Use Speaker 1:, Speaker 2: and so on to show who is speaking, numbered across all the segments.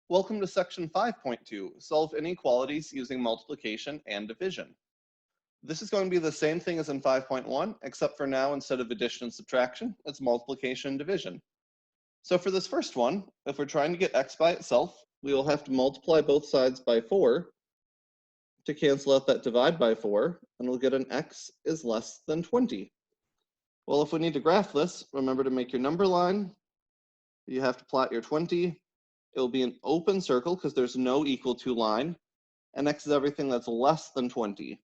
Speaker 1: Welcome to section 5.2, solve inequalities using multiplication and division. This is going to be the same thing as in 5.1, except for now, instead of addition and subtraction, it's multiplication and division. So for this first one, if we're trying to get x by itself, we will have to multiply both sides by 4 to cancel out that divide by 4, and we'll get an x is less than 20. Well, if we need to graph this, remember to make your number line. You have to plot your 20. It'll be an open circle because there's no equal to line, and x is everything that's less than 20.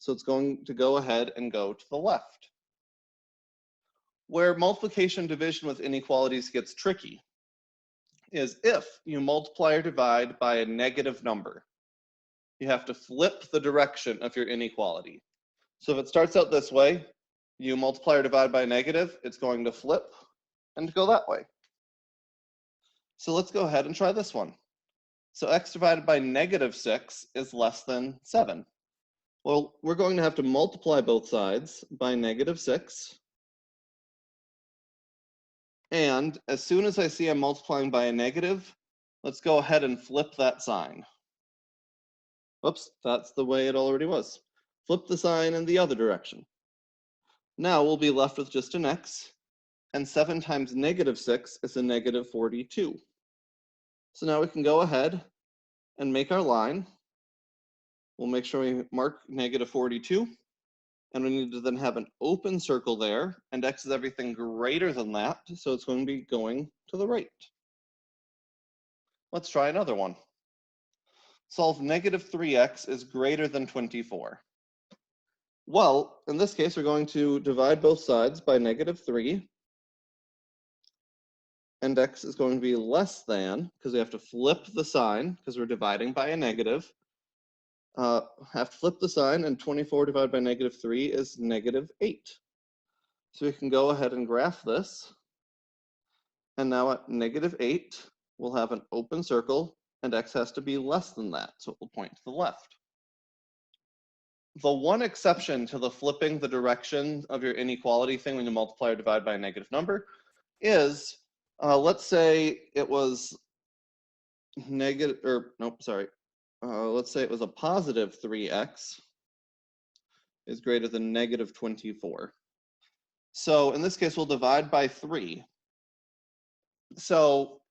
Speaker 1: So it's going to go ahead and go to the left. Where multiplication and division with inequalities gets tricky is if you multiply or divide by a negative number. You have to flip the direction of your inequality. So if it starts out this way, you multiply or divide by a negative, it's going to flip and go that way. So let's go ahead and try this one. So x divided by -6 is less than 7. Well, we're going to have to multiply both sides by -6. And as soon as I see I'm multiplying by a negative, let's go ahead and flip that sign. Whoops, that's the way it already was. Flip the sign in the other direction. Now we'll be left with just an x, and 7 times -6 is a -42. So now we can go ahead and make our line. We'll make sure we mark -42, and we need to then have an open circle there, and x is everything greater than that, so it's going to be going to the right. Let's try another one. Solve -3x is greater than 24. Well, in this case, we're going to divide both sides by -3, and x is going to be less than, because we have to flip the sign, because we're dividing by a negative. Have to flip the sign, and 24 divided by -3 is -8. So we can go ahead and graph this. And now at -8, we'll have an open circle, and x has to be less than that, so it will point to the left. The one exception to the flipping the direction of your inequality thing when you multiply or divide by a negative number is, let's say it was let's say it was a positive 3x is greater than -24. So in this case, we'll divide by 3. So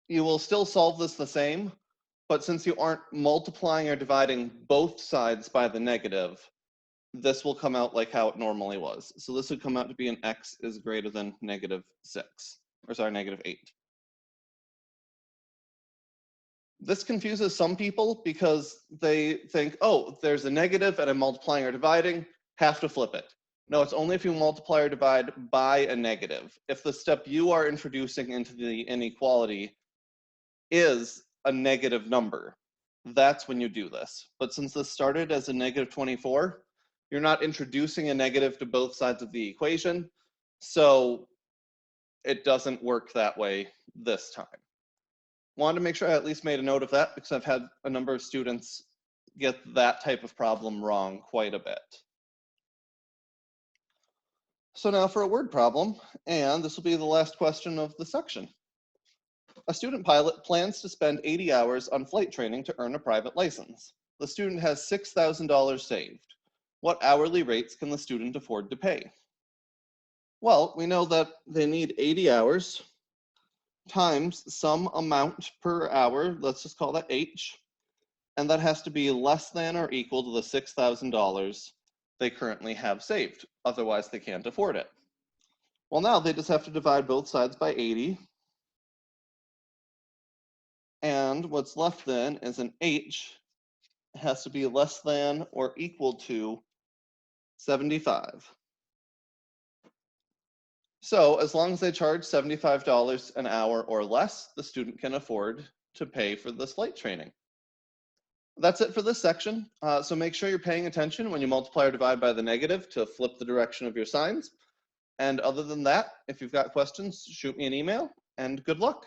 Speaker 1: you will still solve this the same, but since you aren't multiplying or dividing both sides by the negative, this will come out like how it normally was. So this would come out to be an x is greater than -8. This confuses some people because they think, oh, there's a negative and I'm multiplying or dividing, have to flip it. No, it's only if you multiply or divide by a negative. If the step you are introducing into the inequality is a negative number, that's when you do this. But since this started as a -24, you're not introducing a negative to both sides of the equation, so it doesn't work that way this time. Wanted to make sure I at least made a note of that because I've had a number of students get that type of problem wrong quite a bit. So now for a word problem, and this will be the last question of the section. A student pilot plans to spend 80 hours on flight training to earn a private license. The student has $6,000 saved. What hourly rates can the student afford to pay? Well, we know that they need 80 hours times some amount per hour, let's just call that H, and that has to be less than or equal to the $6,000 they currently have saved. Otherwise, they can't afford it. Well, now they just have to divide both sides by 80. And what's left then is an H has to be less than or equal to 75. So as long as they charge $75 an hour or less, the student can afford to pay for this flight training. That's it for this section. So make sure you're paying attention when you multiply or divide by the negative to flip the direction of your signs. And other than that, if you've got questions, shoot me an email, and good luck.